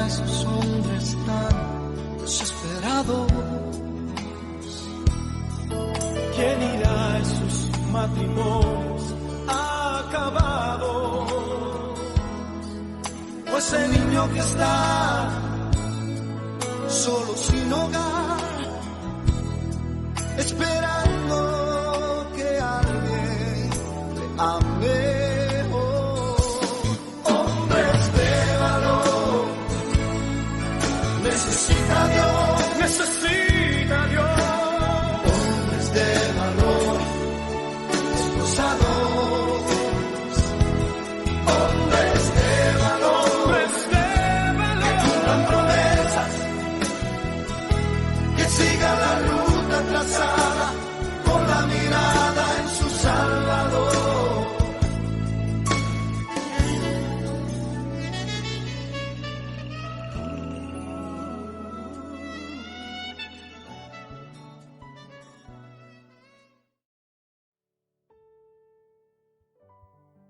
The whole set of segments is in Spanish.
a esos hombres tan desesperados? ¿Quién irá a esos matrimonios acabados? O ese niño que está solo sin hogar, esperando que alguien le ame. Hombres de valor, necesita Dios, necesita Dios. Hombres de valor, esforzados. Hombres de valor, que cumplan promesas, que sigan la ruta trazada con la mirada en su Salvador.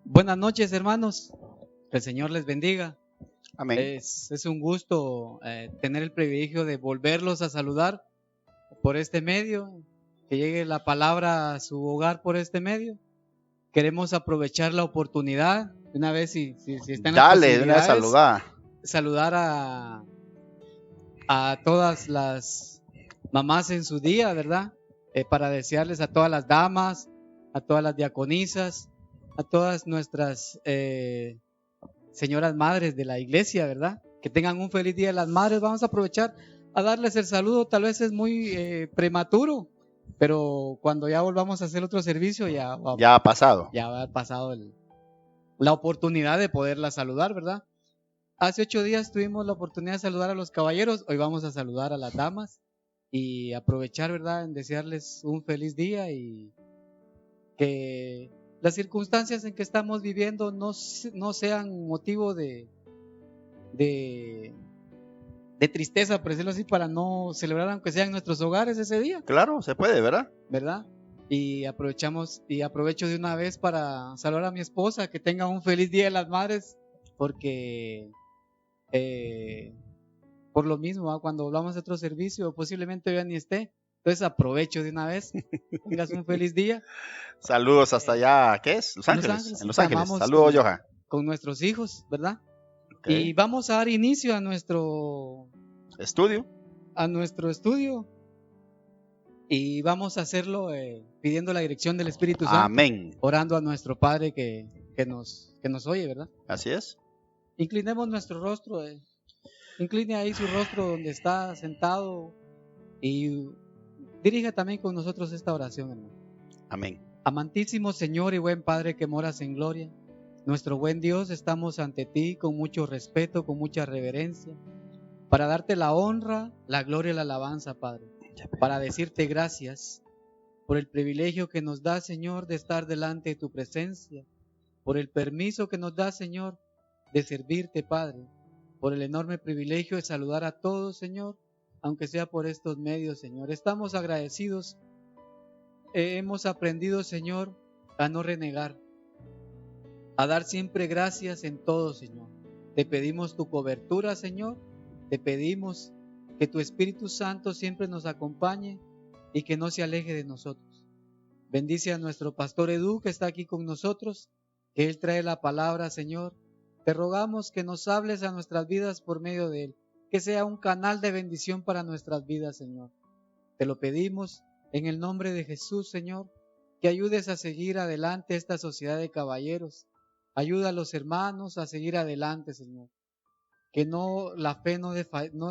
Buenas noches, hermanos. Que el Señor les bendiga. Amén. Es un gusto tener el privilegio de volverlos a saludar por este medio, que llegue la palabra a su hogar por este medio. Queremos aprovechar la oportunidad, una vez si están las Dale, de una posibilidades, saludada. saludar a todas las mamás en su día, ¿verdad? Para desearles a todas las damas, a todas las diaconisas, a todas nuestras señoras madres de la iglesia, ¿verdad? Que tengan un feliz Día de las Madres. Vamos a aprovechar a darles el saludo. Tal vez es muy prematuro, pero cuando ya volvamos a hacer otro servicio ya ha pasado. Ya va a haber pasado la oportunidad de poderla saludar, ¿verdad? Hace 8 días tuvimos la oportunidad de saludar a los caballeros. Hoy vamos a saludar a las damas y aprovechar, ¿verdad?, en desearles un feliz día y que las circunstancias en que estamos viviendo no sean motivo de tristeza, por decirlo así, para no celebrar aunque sea en nuestros hogares ese día. Claro, se puede, ¿verdad? Y aprovecho de una vez para saludar a mi esposa, que tenga un feliz Día de las Madres, porque por lo mismo, cuando volvamos a otro servicio posiblemente ya ni esté. Entonces aprovecho de una vez. Tengas un feliz día. Saludos hasta allá, ¿qué es? Los Ángeles. En Los Ángeles. Saludos, Johan. Con nuestros hijos, ¿verdad? Okay. Y vamos a dar inicio a nuestro estudio. Y vamos a hacerlo pidiendo la dirección del Espíritu Santo. Amén. Orando a nuestro Padre que nos oye, ¿verdad? Así es. Inclinemos nuestro rostro. Incline ahí su rostro donde está sentado y dirija también con nosotros esta oración, hermano. Amén. Amantísimo Señor y buen Padre que moras en gloria, nuestro buen Dios, estamos ante ti con mucho respeto, con mucha reverencia, para darte la honra, la gloria y la alabanza, Padre, para decirte gracias por el privilegio que nos da, Señor, de estar delante de tu presencia, por el permiso que nos da, Señor, de servirte, Padre, por el enorme privilegio de saludar a todos, Señor, aunque sea por estos medios, Señor. Estamos agradecidos. Hemos aprendido, Señor, a no renegar, a dar siempre gracias en todo, Señor. Te pedimos tu cobertura, Señor. Te pedimos que tu Espíritu Santo siempre nos acompañe y que no se aleje de nosotros. Bendice a nuestro pastor Edu, que está aquí con nosotros, que él trae la palabra, Señor. Te rogamos que nos hables a nuestras vidas por medio de él, que sea un canal de bendición para nuestras vidas, Señor. Te lo pedimos en el nombre de Jesús, Señor, que ayudes a seguir adelante esta sociedad de caballeros. Ayuda a los hermanos a seguir adelante, Señor. Que la fe no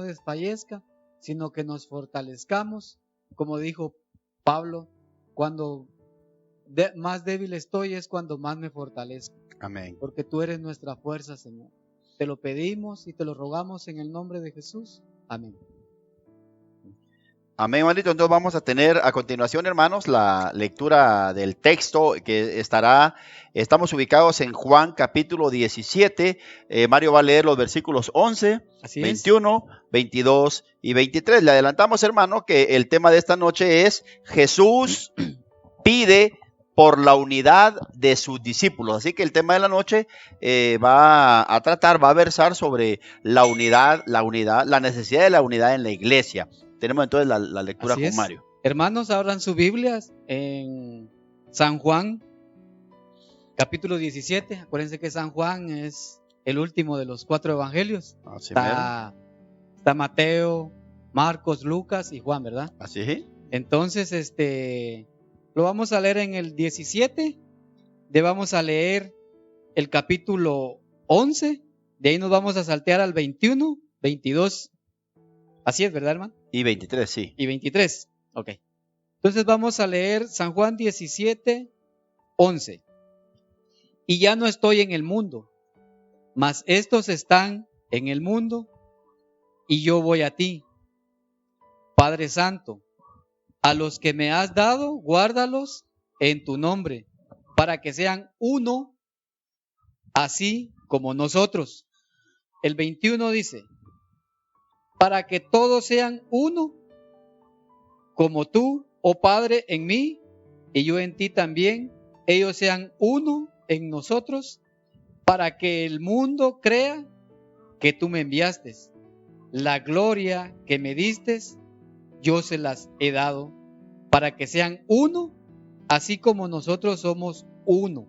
desfallezca, sino que nos fortalezcamos. Como dijo Pablo, cuando más débil estoy es cuando más me fortalezco. Amén. Porque tú eres nuestra fuerza, Señor. Te lo pedimos y te lo rogamos en el nombre de Jesús. Amén. Amén, maldito. Entonces vamos a tener a continuación, hermanos, la lectura del texto que estamos ubicados en Juan capítulo 17. Mario va a leer los versículos 11, 21, 22 y 23. Le adelantamos, hermano, que el tema de esta noche es Jesús pide por la unidad de sus discípulos. Así que el tema de la noche va a versar sobre la unidad, la necesidad de la unidad en la iglesia. Tenemos entonces la lectura Así con es. Mario. Hermanos, abran sus Biblias en San Juan, capítulo 17. Acuérdense que San Juan es el último de los 4 evangelios. Así mero. Está Mateo, Marcos, Lucas y Juan, ¿verdad? Así. Entonces, lo vamos a leer en el 17, vamos a leer el capítulo 11, de ahí nos vamos a saltear al 21, 22. Así es, ¿verdad, hermano? Y 23, sí. Y 23, ok. Entonces vamos a leer San Juan 17, 11. Y ya no estoy en el mundo, mas estos están en el mundo, y yo voy a ti. Padre Santo, a los que me has dado, guárdalos en tu nombre, para que sean uno, así como nosotros. El 21 dice, para que todos sean uno, como tú, oh Padre, en mí, y yo en ti también, ellos sean uno en nosotros, para que el mundo crea que tú me enviaste. La gloria que me diste, yo se las he dado, para que sean uno, así como nosotros somos uno.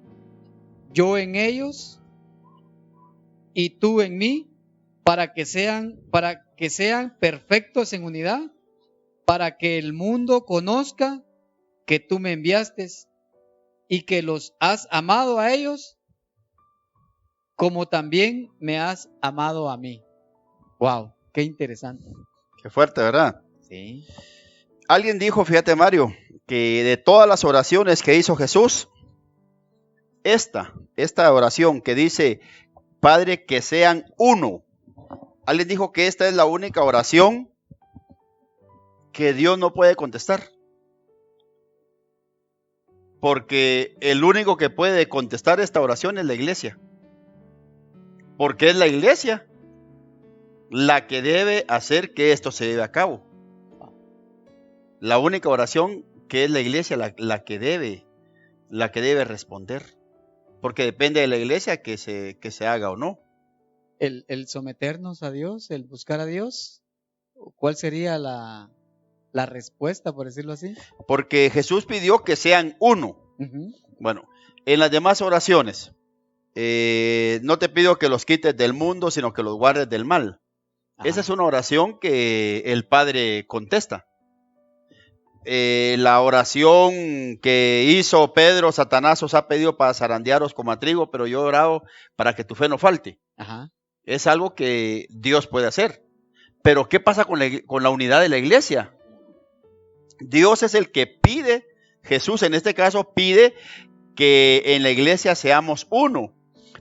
Yo en ellos y tú en mí, para que sean perfectos en unidad, para que el mundo conozca que tú me enviaste y que los has amado a ellos, como también me has amado a mí. Wow, qué interesante. Qué fuerte, ¿verdad? Sí. Alguien dijo, fíjate Mario, que de todas las oraciones que hizo Jesús, esta oración que dice, Padre, que sean uno, alguien dijo que esta es la única oración que Dios no puede contestar. Porque el único que puede contestar esta oración es la iglesia. Porque es la iglesia la que debe hacer que esto se lleve a cabo. La única oración que es la iglesia la que debe responder. Porque depende de la iglesia que se haga o no. El someternos a Dios, el buscar a Dios, ¿cuál sería la respuesta, por decirlo así? Porque Jesús pidió que sean uno. Uh-huh. Bueno, en las demás oraciones, no te pido que los quites del mundo, sino que los guardes del mal. Ajá. Esa es una oración que el Padre contesta. La oración que hizo Pedro, Satanás os ha pedido para zarandearos como a trigo, pero yo he orado para que tu fe no falte. Ajá. Es algo que Dios puede hacer. Pero ¿qué pasa con la unidad de la iglesia? Dios es el que pide, Jesús en este caso pide que en la iglesia seamos uno,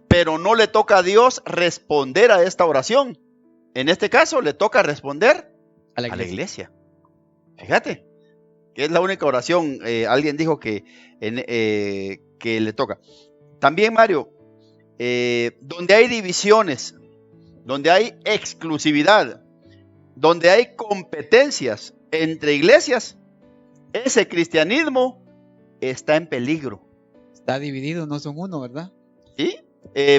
pero no le toca a Dios responder a esta oración. En este caso le toca responder a la iglesia. Fíjate, que es la única oración, alguien dijo que le toca. También, Mario, donde hay divisiones, donde hay exclusividad, donde hay competencias entre iglesias, ese cristianismo está en peligro. Está dividido, no son uno, ¿verdad? ¿Sí?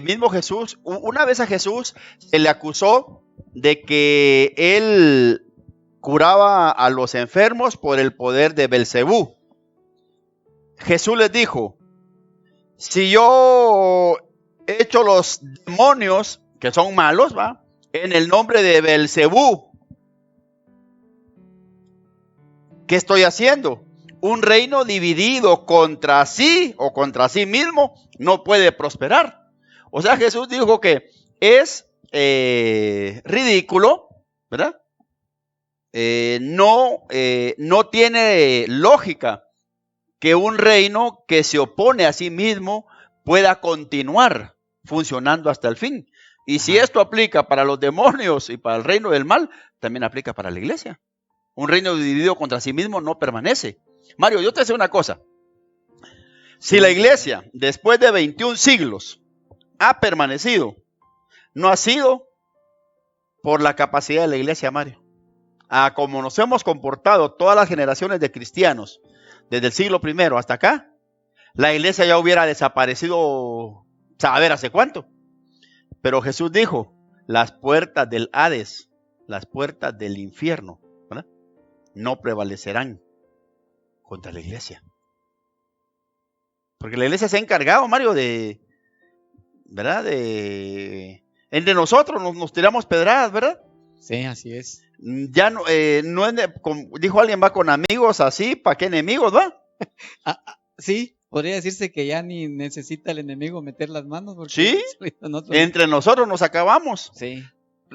Mismo Jesús, una vez a Jesús se le acusó de que él curaba a los enfermos por el poder de Belcebú. Jesús les dijo, si yo echo los demonios, que son malos, ¿va?, en el nombre de Belcebú, ¿qué estoy haciendo? Un reino dividido contra sí o contra sí mismo no puede prosperar. O sea, Jesús dijo que es ridículo, ¿verdad? No tiene lógica que un reino que se opone a sí mismo pueda continuar funcionando hasta el fin. Y si esto aplica para los demonios y para el reino del mal, también aplica para la iglesia. Un reino dividido contra sí mismo no permanece. Mario, yo te sé una cosa. Si la iglesia, después de 21 siglos, ha permanecido, no ha sido por la capacidad de la iglesia, Mario. Como nos hemos comportado todas las generaciones de cristianos, desde el siglo I hasta acá, la iglesia ya hubiera desaparecido, saber hace cuánto. Pero Jesús dijo, las puertas del Hades, las puertas del infierno, ¿verdad?, no prevalecerán contra la iglesia. Porque la iglesia se ha encargado, Mario, de, ¿verdad?, entre nosotros nos tiramos pedradas, ¿verdad? Sí, así es. Ya no, dijo alguien, va con amigos así, ¿para qué enemigos, va? Sí, podría decirse que ya ni necesita el enemigo meter las manos. Porque Sí, nosotros... entre nosotros nos acabamos. Sí.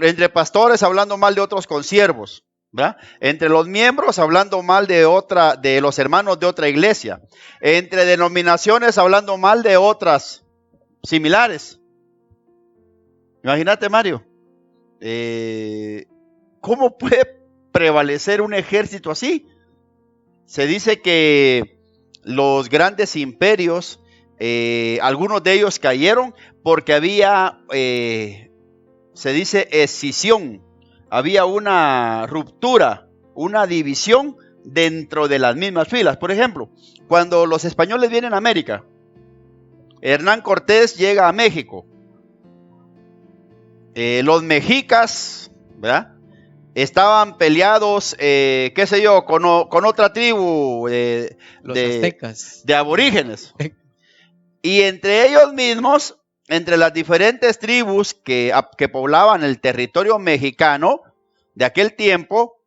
Entre pastores hablando mal de otros consiervos, ¿verdad? Entre los miembros hablando mal de los hermanos de otra iglesia. Entre denominaciones hablando mal de otras similares. Imagínate, Mario. ¿Cómo puede prevalecer un ejército así? Se dice que los grandes imperios, algunos de ellos cayeron porque había, se dice, escisión. Había una ruptura, una división dentro de las mismas filas. Por ejemplo, cuando los españoles vienen a América, Hernán Cortés llega a México. Los mexicas, ¿verdad?, estaban peleados, qué sé yo, con otra tribu Los aztecas. de aborígenes. Y entre ellos mismos, entre las diferentes tribus que poblaban el territorio mexicano de aquel tiempo,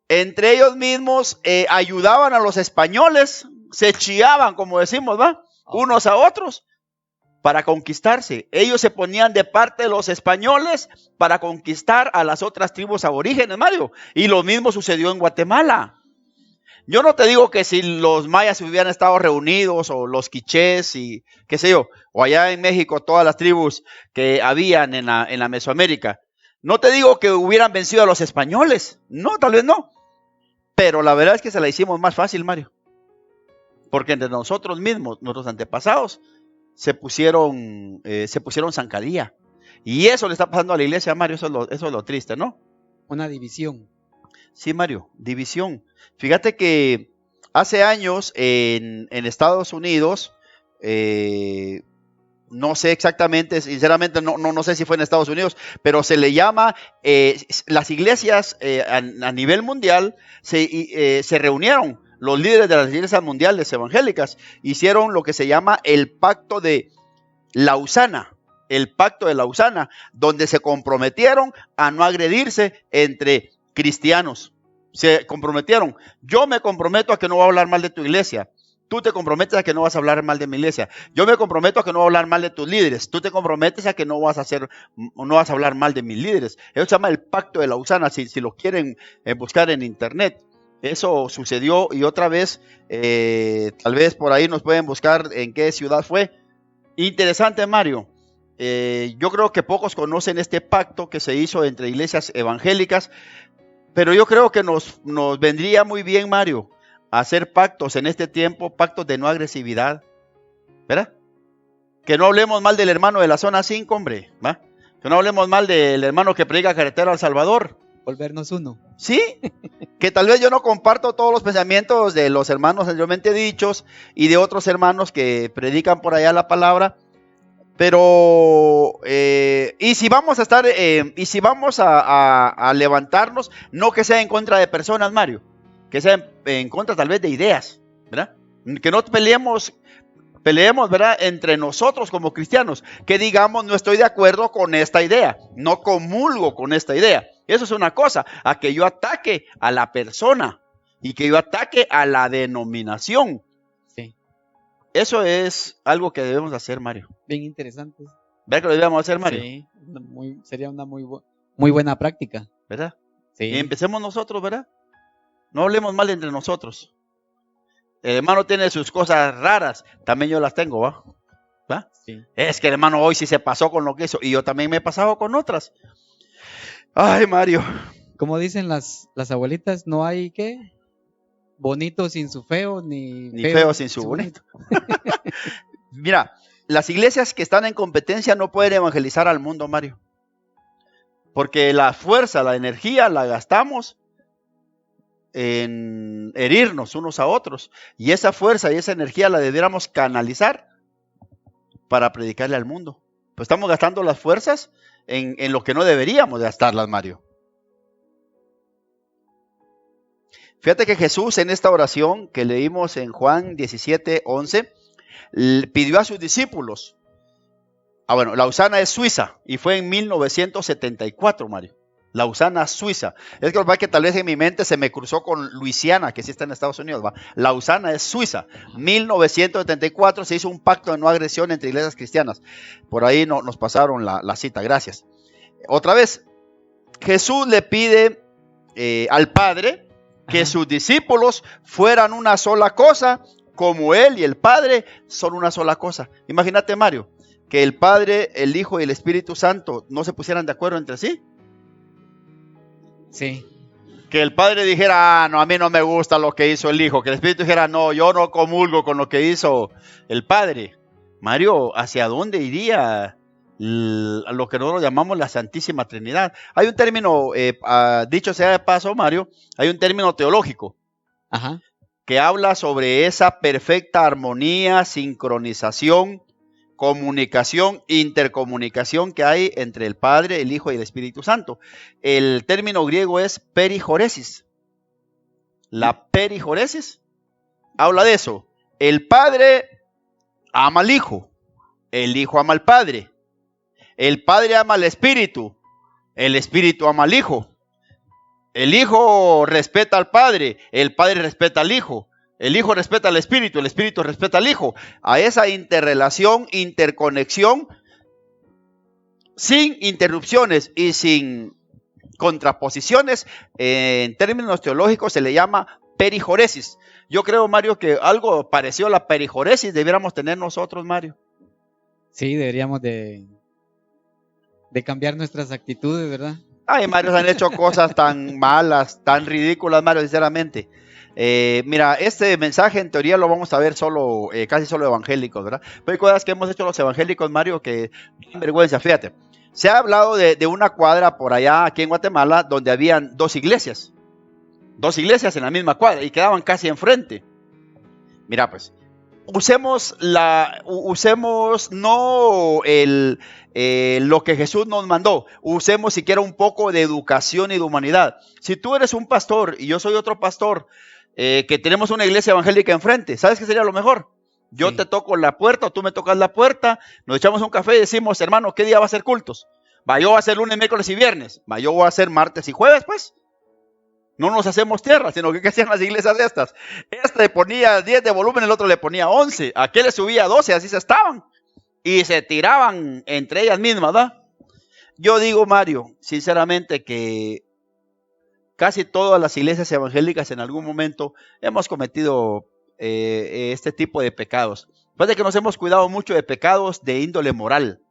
entre ellos mismos ayudaban a los españoles, se chiaban, como decimos, ¿va?, unos a otros, para conquistarse. Ellos se ponían de parte de los españoles para conquistar a las otras tribus aborígenes, Mario. Y lo mismo sucedió en Guatemala. Yo no te digo que si los mayas hubieran estado reunidos, o los quichés y qué sé yo, o allá en México todas las tribus que habían en la Mesoamérica, no te digo que hubieran vencido a los españoles. No, tal vez no. Pero la verdad es que se la hicimos más fácil, Mario. Porque entre nosotros mismos, nuestros antepasados, se pusieron zancadilla. Y eso le está pasando a la iglesia, Mario. Eso es lo triste, ¿no? Una división. Sí, Mario, división. Fíjate que hace años en Estados Unidos, no sé exactamente, sinceramente no sé si fue en Estados Unidos, pero se le llama, las iglesias a nivel mundial se reunieron. Los líderes de las iglesias mundiales evangélicas hicieron lo que se llama el pacto de Lausana, donde se comprometieron a no agredirse entre cristianos. Se comprometieron. Yo me comprometo a que no voy a hablar mal de tu iglesia. Tú te comprometes a que no vas a hablar mal de mi iglesia. Yo me comprometo a que no voy a hablar mal de tus líderes. Tú te comprometes a que no vas a hablar mal de mis líderes. Eso se llama el pacto de Lausana, si lo quieren buscar en internet. Eso sucedió y otra vez, tal vez por ahí nos pueden buscar en qué ciudad fue. Interesante, Mario. Yo creo que pocos conocen este pacto que se hizo entre iglesias evangélicas, pero yo creo que nos vendría muy bien, Mario, hacer pactos en este tiempo, pactos de no agresividad, ¿verdad? Que no hablemos mal del hermano de la zona 5, hombre, ¿va? Que no hablemos mal del hermano que predica carretera al Salvador. Volvernos uno. Sí, que tal vez yo no comparto todos los pensamientos de los hermanos anteriormente dichos y de otros hermanos que predican por allá la palabra, pero y si vamos a levantarnos, no que sea en contra de personas, Mario, que sea en contra tal vez de ideas, ¿verdad? Que no peleemos, ¿verdad?, entre nosotros como cristianos, que digamos no estoy de acuerdo con esta idea, no comulgo con esta idea. Eso es una cosa, a que yo ataque a la persona y que yo ataque a la denominación. Sí. Eso es algo que debemos hacer, Mario. Bien interesante. ¿Verdad que lo debemos hacer, Mario? Sí, sería una muy buena práctica. ¿Verdad? Sí. Y empecemos nosotros, ¿verdad? No hablemos mal entre nosotros. El hermano tiene sus cosas raras, también yo las tengo, ¿va? ¿Va? Sí. Es que el hermano hoy sí se pasó con lo que hizo y yo también me he pasado con otras. Ay, Mario. Como dicen las abuelitas, no hay ¿qué? Bonito sin su feo, ni feo sin su bonito. Mira, las iglesias que están en competencia no pueden evangelizar al mundo, Mario. Porque la fuerza, la energía la gastamos en herirnos unos a otros. Y esa fuerza y esa energía la debiéramos canalizar para predicarle al mundo. Pues estamos gastando las fuerzas en lo que no deberíamos gastarlas, Mario. Fíjate que Jesús en esta oración que leímos en Juan 17:11 pidió a sus discípulos. Bueno, Lausana es suiza y fue en 1974, Mario. Lausana, Suiza. Es que tal vez en mi mente se me cruzó con Luisiana, que sí está en Estados Unidos, ¿va? Lausana es Suiza. 1974 se hizo un pacto de no agresión entre iglesias cristianas. Por ahí nos pasaron la cita, gracias. Otra vez, Jesús le pide al Padre que sus discípulos fueran una sola cosa, como Él y el Padre son una sola cosa. Imagínate, Mario, que el Padre, el Hijo y el Espíritu Santo no se pusieran de acuerdo entre sí. Sí. Que el Padre dijera, no, a mí no me gusta lo que hizo el Hijo. Que el Espíritu dijera, no, yo no comulgo con lo que hizo el Padre. Mario, ¿hacia dónde iría lo que nosotros llamamos la Santísima Trinidad? Hay un término, dicho sea de paso, Mario, hay un término teológico. Ajá. Que habla sobre esa perfecta armonía, sincronización, comunicación, intercomunicación que hay entre el Padre, el Hijo y el Espíritu Santo. El término griego es perijoresis. La perijoresis habla de eso. El Padre ama al Hijo, el Hijo ama al Padre, el Padre ama al Espíritu, el Espíritu ama al Hijo, el Hijo respeta al Padre, el Padre respeta al Hijo, el Hijo respeta al Espíritu, el Espíritu respeta al Hijo. A esa interrelación, interconexión, sin interrupciones y sin contraposiciones, en términos teológicos se le llama perijoresis. Yo creo, Mario, que algo parecido a la perijoresis debiéramos tener nosotros, Mario. Sí, deberíamos de cambiar nuestras actitudes, ¿verdad? Ay, Mario, se han hecho cosas tan malas, tan ridículas, Mario, sinceramente. Mira, este mensaje en teoría lo vamos a ver solo, casi solo evangélicos, ¿verdad? Pero hay cosas que hemos hecho los evangélicos, Mario, que dan vergüenza. Fíjate, se ha hablado de una cuadra por allá, aquí en Guatemala, donde habían dos iglesias en la misma cuadra y quedaban casi enfrente. Mira, pues, usemos no lo que Jesús nos mandó, usemos siquiera un poco de educación y de humanidad. Si tú eres un pastor y yo soy otro pastor, que tenemos una iglesia evangélica enfrente, ¿sabes qué sería lo mejor? Yo te toco la puerta o tú me tocas la puerta, nos echamos un café y decimos, hermano, ¿qué día va a ser cultos? Yo voy a hacer lunes, miércoles y viernes. Yo voy a hacer martes y jueves, pues. No nos hacemos tierra, sino que ¿qué hacían las iglesias de estas? Este le ponía 10 de volumen, el otro le ponía 11, aquel le subía 12, así se estaban. Y se tiraban entre ellas mismas, ¿verdad? Yo digo, Mario, sinceramente que casi todas las iglesias evangélicas en algún momento hemos cometido este tipo de pecados. Después de que nos hemos cuidado mucho de pecados de índole moral,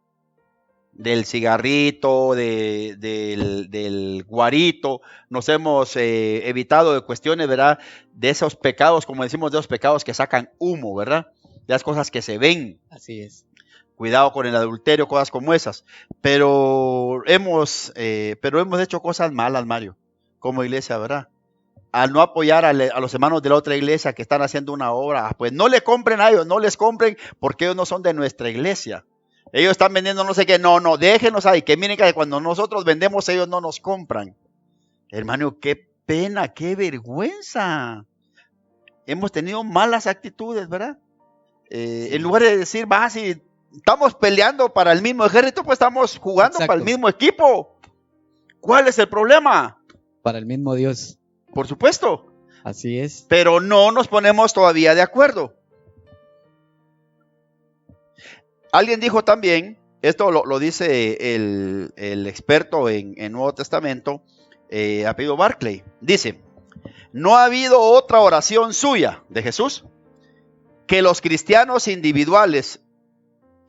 del cigarrito, del guarito, nos hemos evitado de cuestiones, ¿verdad? De esos pecados, como decimos, de esos pecados que sacan humo, ¿verdad? De las cosas que se ven. Así es. Cuidado con el adulterio, cosas como esas. Pero hemos hecho cosas malas, Mario, como iglesia, ¿verdad? Al no apoyar a los hermanos de la otra iglesia que están haciendo una obra, pues no le compren a ellos, no les compren porque ellos no son de nuestra iglesia. Ellos están vendiendo no sé qué, no, déjenos ahí, que miren que cuando nosotros vendemos ellos no nos compran. Hermano, qué pena, qué vergüenza. Hemos tenido malas actitudes, ¿verdad? En lugar de decir, si estamos peleando para el mismo ejército, pues estamos jugando para el mismo equipo. ¿Cuál es el problema? Para el mismo Dios. Por supuesto. Así es. Pero no nos ponemos todavía de acuerdo. Alguien dijo también, esto lo dice el experto en Nuevo Testamento, apellido Barclay, dice, no ha habido otra oración suya de Jesús que los cristianos individuales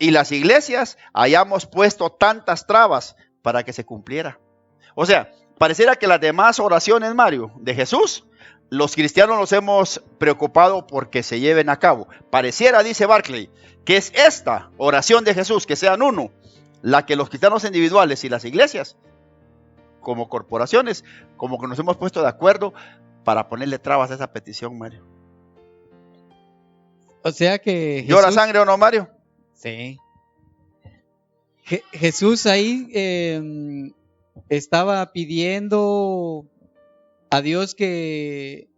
y las iglesias hayamos puesto tantas trabas para que se cumpliera. O sea, pareciera que las demás oraciones, Mario, de Jesús, los cristianos nos hemos preocupado porque se lleven a cabo. Pareciera, dice Barclay, que es esta oración de Jesús, que sean uno, la que los cristianos individuales y las iglesias, como corporaciones, como que nos hemos puesto de acuerdo para ponerle trabas a esa petición, Mario. O sea que ¿Llora sangre o no, Mario? Sí. Jesús ahí estaba pidiendo a Dios que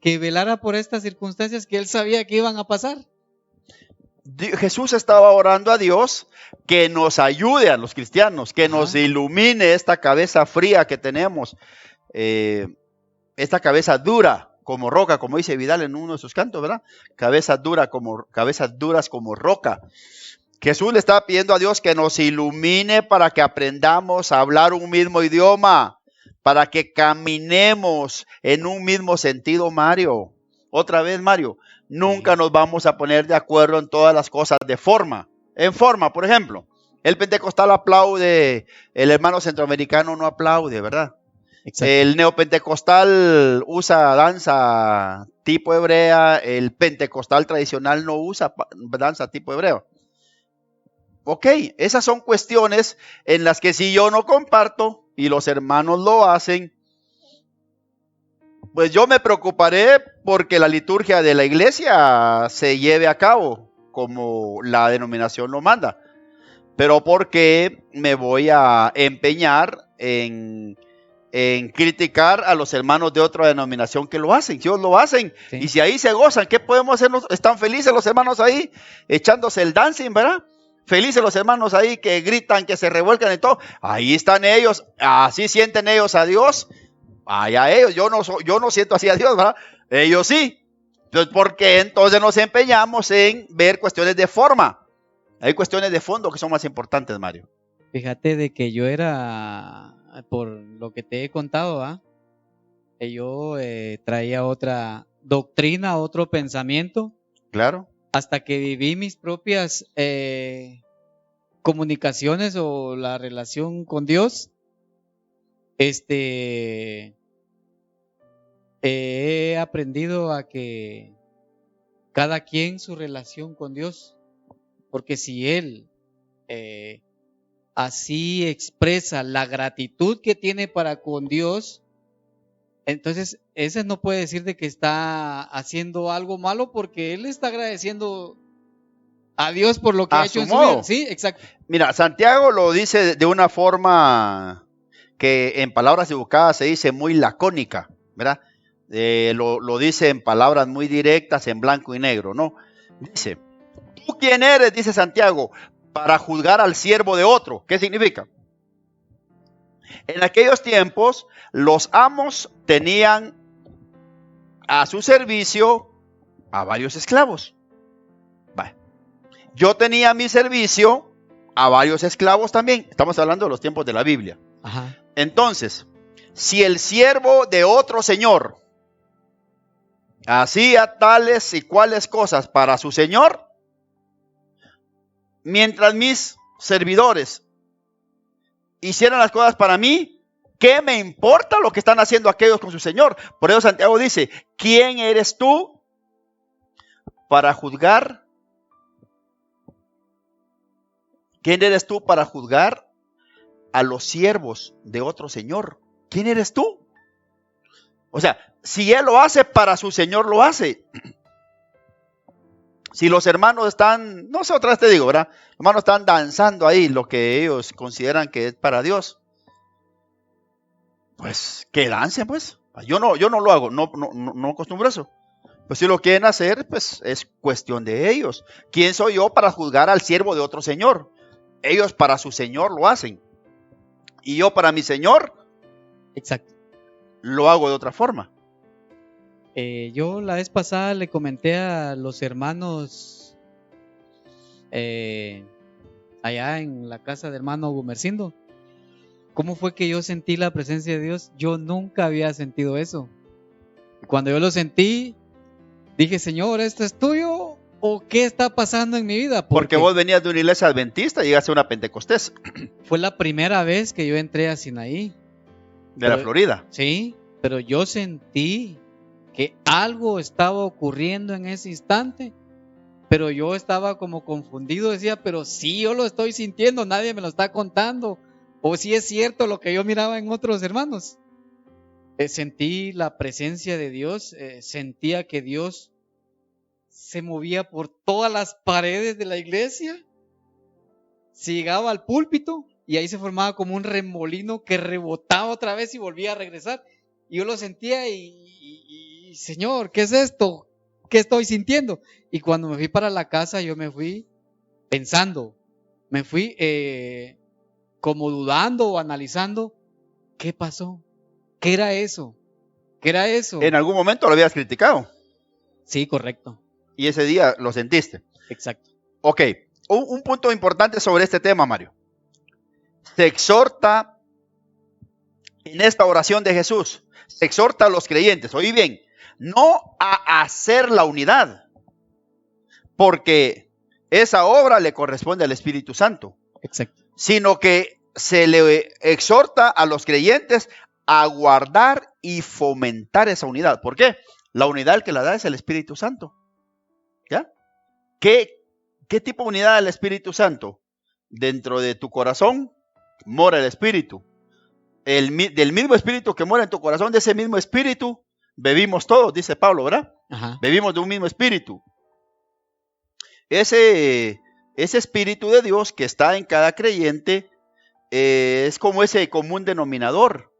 velara por estas circunstancias que él sabía que iban a pasar. Jesús estaba orando a Dios que nos ayude a los cristianos, que nos ilumine esta cabeza fría que tenemos, esta cabeza dura como roca, como dice Vidal en uno de sus cantos, ¿verdad? Cabezas duras como roca. Jesús le estaba pidiendo a Dios que nos ilumine para que aprendamos a hablar un mismo idioma, para que caminemos en un mismo sentido, Mario. Otra vez, Mario, nunca nos vamos a poner de acuerdo en todas las cosas de forma. En forma, por ejemplo, el pentecostal aplaude, el hermano centroamericano no aplaude, ¿verdad? Exacto. El neopentecostal usa danza tipo hebrea, el pentecostal tradicional no usa danza tipo hebreo. Ok, esas son cuestiones en las que si yo no comparto y los hermanos lo hacen, pues yo me preocuparé porque la liturgia de la iglesia se lleve a cabo como la denominación lo manda. Pero porque me voy a empeñar en criticar a los hermanos de otra denominación que lo hacen. Si ellos lo hacen, sí. Y si ahí se gozan, ¿qué podemos hacer? Están felices los hermanos ahí, echándose el dancing, ¿verdad? Felices los hermanos ahí que gritan, que se revuelcan y todo. Ahí están ellos, así sienten ellos a Dios. Allá ellos, yo no siento así a Dios, ¿verdad? Ellos sí. Entonces, ¿por qué entonces nos empeñamos en ver cuestiones de forma? Hay cuestiones de fondo que son más importantes, Mario. Fíjate de que yo era, por lo que te he contado, que yo traía otra doctrina, otro pensamiento. Claro. Hasta que viví mis propias comunicaciones o la relación con Dios, he aprendido a que cada quien su relación con Dios, porque si Él así expresa la gratitud que tiene para con Dios, entonces ese no puede decir de que está haciendo algo malo porque él está agradeciendo a Dios por lo que ha hecho en su vida. Sí, exacto. Mira, Santiago lo dice de una forma que en palabras educadas se dice muy lacónica, ¿verdad? Lo dice en palabras muy directas, en blanco y negro, ¿no? Dice, ¿tú quién eres? Dice Santiago, para juzgar al siervo de otro. ¿Qué significa? En aquellos tiempos, los amos tenían a su servicio a varios esclavos. Yo tenía a mi servicio a varios esclavos también. Estamos hablando de los tiempos de la Biblia. Ajá. Entonces, si el siervo de otro señor hacía tales y cuales cosas para su señor, mientras mis servidores hicieran las cosas para mí, ¿qué me importa lo que están haciendo aquellos con su señor? Por eso Santiago dice, ¿quién eres tú para juzgar? ¿Quién eres tú para juzgar a los siervos de otro señor? ¿Quién eres tú? O sea, si él lo hace para su señor, lo hace. Si los hermanos están, no sé, otra vez te digo, ¿verdad? Los hermanos están danzando ahí lo que ellos consideran que es para Dios. Pues que dancen, pues. Yo no lo hago, no acostumbro eso. Pues si lo quieren hacer, pues es cuestión de ellos. ¿Quién soy yo para juzgar al siervo de otro señor? Ellos para su señor lo hacen. Y yo para mi señor, exacto, lo hago de otra forma. Yo la vez pasada le comenté a los hermanos allá en la casa del hermano Gumercindo, ¿cómo fue que yo sentí la presencia de Dios? Yo nunca había sentido eso. Cuando yo lo sentí, dije, Señor, ¿esto es tuyo o qué está pasando en mi vida? Porque vos venías de una iglesia adventista y llegaste a una pentecostés. Fue la primera vez que yo entré a Sinaí. De la Florida. Sí, pero yo sentí que algo estaba ocurriendo en ese instante, pero yo estaba como confundido, decía, pero sí, yo lo estoy sintiendo, nadie me lo está contando, o si es cierto lo que yo miraba en otros hermanos. sentí la presencia de Dios, sentía que Dios se movía por todas las paredes de la iglesia, se llegaba al púlpito y ahí se formaba como un remolino que rebotaba otra vez y volvía a regresar. Y yo lo sentía y Señor, ¿qué es esto? ¿Qué estoy sintiendo? Y cuando me fui para la casa, yo me fui pensando, me fui como dudando o analizando, ¿qué pasó? ¿Qué era eso? ¿Qué era eso? En algún momento lo habías criticado Sí, correcto, y ese día lo sentiste. exacto. Ok, un punto importante sobre este tema, Mario. Se exhorta en esta oración de Jesús, se exhorta a los creyentes, oí bien, no a hacer la unidad, porque esa obra le corresponde al Espíritu Santo, Exacto. sino que se le exhorta a los creyentes a guardar y fomentar esa unidad. ¿Por qué? La unidad que la da es el Espíritu Santo. ¿Ya? ¿Qué tipo de unidad del Espíritu Santo? Dentro de tu corazón mora el Espíritu. Del mismo Espíritu que mora en tu corazón, de ese mismo Espíritu, bebimos todos, dice Pablo, ¿verdad? Ajá. Bebimos de un mismo Espíritu. Ese Espíritu de Dios que está en cada creyente es como ese común denominador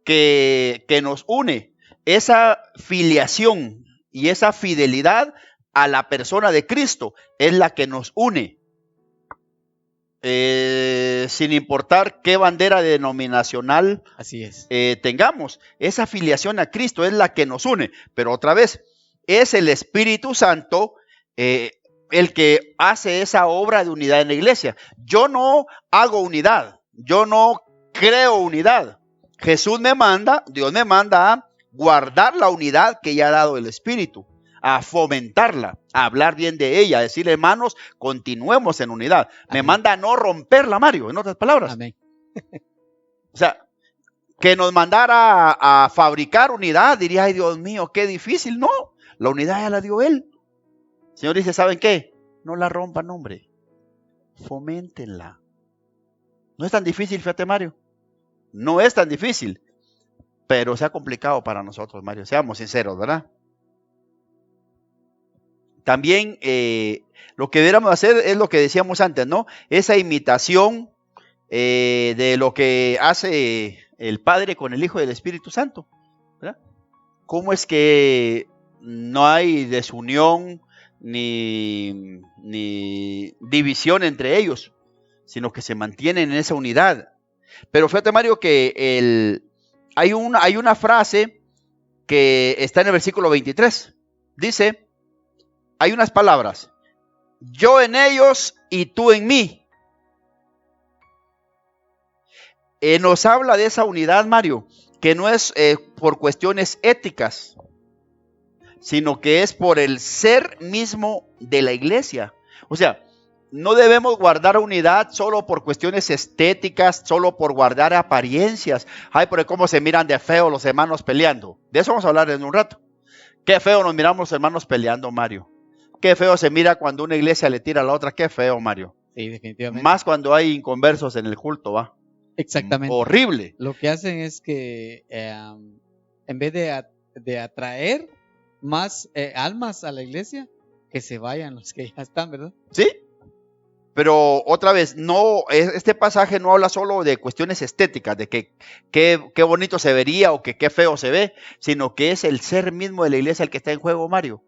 que nos une. Esa filiación y esa fidelidad a la persona de Cristo es la que nos une. Sin importar qué bandera denominacional Así es. tengamos, esa afiliación a Cristo es la que nos une. Pero otra vez, es el Espíritu Santo el que hace esa obra de unidad en la iglesia. Yo no hago unidad, yo no creo unidad. Jesús me manda, Dios me manda a guardar la unidad que ya ha dado el Espíritu, a fomentarla, a hablar bien de ella, a decirle, hermanos, continuemos en unidad. Me Amén. manda a no romperla, Mario, en otras palabras. Amén. O sea, que nos mandara a fabricar unidad, diría, ay Dios mío, qué difícil. No, la unidad ya la dio Él. El Señor dice, ¿saben qué? No la rompan, hombre. Foméntenla. No es tan difícil, fíjate, Mario. No es tan difícil, pero se ha complicado para nosotros, Mario. Seamos sinceros, ¿verdad? También lo que deberíamos hacer es lo que decíamos antes, ¿no? Esa imitación de lo que hace el Padre con el Hijo y el Espíritu Santo, ¿verdad? ¿Cómo es que no hay desunión ni división entre ellos, sino que se mantienen en esa unidad? Pero fíjate, Mario, que hay una frase que está en el versículo 23. Dice, hay unas palabras, yo en ellos y tú en mí. Nos habla de esa unidad, Mario, que no es por cuestiones éticas, sino que es por el ser mismo de la iglesia. O sea, no debemos guardar unidad solo por cuestiones estéticas, solo por guardar apariencias. Ay, pero cómo se miran de feo los hermanos peleando. De eso vamos a hablar en un rato. Qué feo nos miramos los hermanos peleando, Mario. Qué feo se mira cuando una iglesia le tira a la otra. Qué feo, Mario. Sí, definitivamente. Más cuando hay inconversos en el culto, ¿va? Exactamente. Horrible. Lo que hacen es que en vez de atraer más almas a la iglesia, que se vayan los que ya están, ¿verdad? Sí. Pero otra vez, no, este pasaje no habla solo de cuestiones estéticas, de que qué bonito se vería o que qué feo se ve, sino que es el ser mismo de la iglesia el que está en juego, Mario.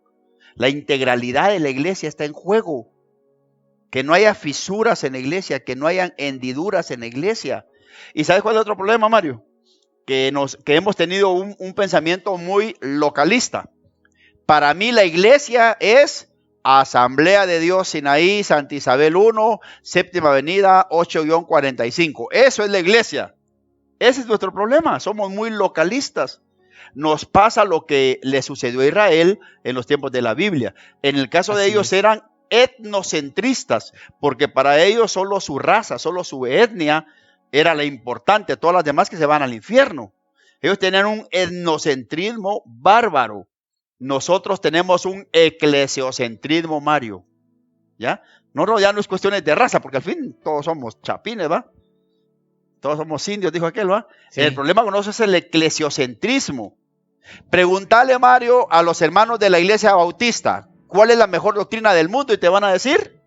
La integralidad de la iglesia está en juego. Que no haya fisuras en la iglesia, que no hayan hendiduras en la iglesia. ¿Y sabes cuál es el otro problema, Mario? Que hemos tenido un pensamiento muy localista. Para mí la iglesia es Asamblea de Dios Sinaí, Santa Isabel 1, Séptima Avenida, 8-45. Eso es la iglesia. Ese es nuestro problema. Somos muy localistas. Nos pasa lo que le sucedió a Israel en los tiempos de la Biblia. En el caso de ellos eran etnocentristas, porque para ellos solo su raza, solo su etnia era la importante, todas las demás que se van al infierno. Ellos tenían un etnocentrismo bárbaro. Nosotros tenemos un eclesiocentrismo, Mario. ¿Ya? No, ya no es cuestiones de raza, porque al fin todos somos chapines, ¿va? Todos somos indios, dijo aquel, ¿va? Sí. El problema con nosotros es el eclesiocentrismo. Preguntale, Mario, a los hermanos de la iglesia bautista, ¿cuál es la mejor doctrina del mundo? Y te van a decir,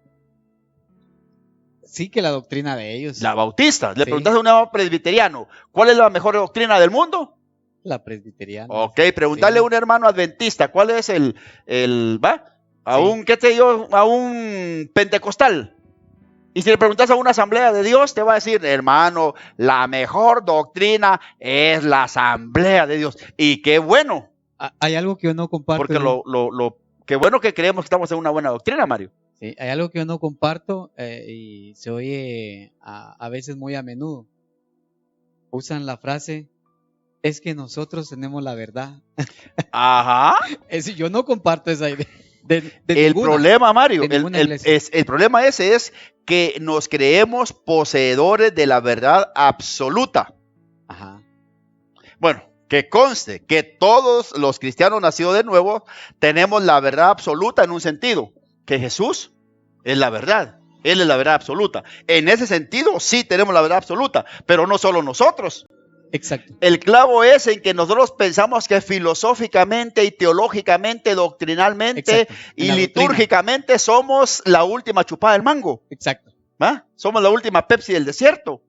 Sí, que la doctrina de ellos. la bautista. Le Sí. preguntas a un hermano presbiteriano, ¿cuál es la mejor doctrina del mundo? La presbiteriana. Ok, preguntarle Sí. a un hermano adventista, ¿cuál es ¿va? A Sí. un, ¿qué te digo? A un pentecostal. Y si le preguntas a una asamblea de Dios, te va a decir, hermano, la mejor doctrina es la asamblea de Dios. Y qué bueno, Hay algo que yo no comparto. porque qué bueno que creemos que estamos en una buena doctrina, Mario. Sí, hay algo que yo no comparto y se oye a veces muy a menudo. Usan la frase, es que nosotros tenemos la verdad. Ajá. Yo no comparto esa idea. De El ninguna. problema, Mario, de ninguna iglesia. el problema ese es que nos creemos poseedores de la verdad absoluta. Ajá. Bueno, que conste que todos los cristianos nacidos de nuevo tenemos la verdad absoluta en un sentido, que Jesús es la verdad. Él es la verdad absoluta. En ese sentido, sí tenemos la verdad absoluta, pero no solo nosotros. Exacto. El clavo es en que nosotros pensamos que filosóficamente y teológicamente, doctrinalmente Exacto. En y la litúrgicamente somos la última chupada del mango. Exacto. ¿Va? Somos la última Pepsi del desierto.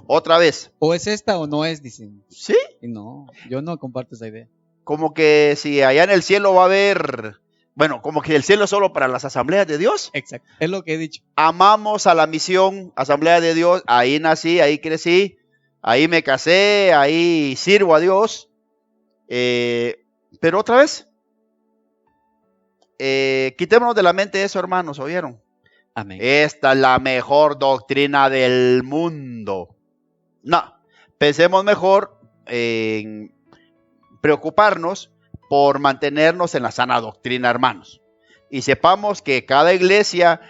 Otra vez. O es esta o no es, dicen. ¿Sí? Y no, yo no comparto esa idea. Como que si allá en el cielo va a haber, bueno, como que el cielo es solo para las asambleas de Dios. Exacto. Es lo que he dicho. Amamos a la misión, Asamblea de Dios. Ahí nací, ahí crecí. Ahí me casé, ahí sirvo a Dios. Pero otra vez, quitémonos de la mente eso, hermanos, ¿oyeron? Amén. Esta es la mejor doctrina del mundo. No, pensemos mejor en preocuparnos por mantenernos en la sana doctrina, hermanos. Y sepamos que cada iglesia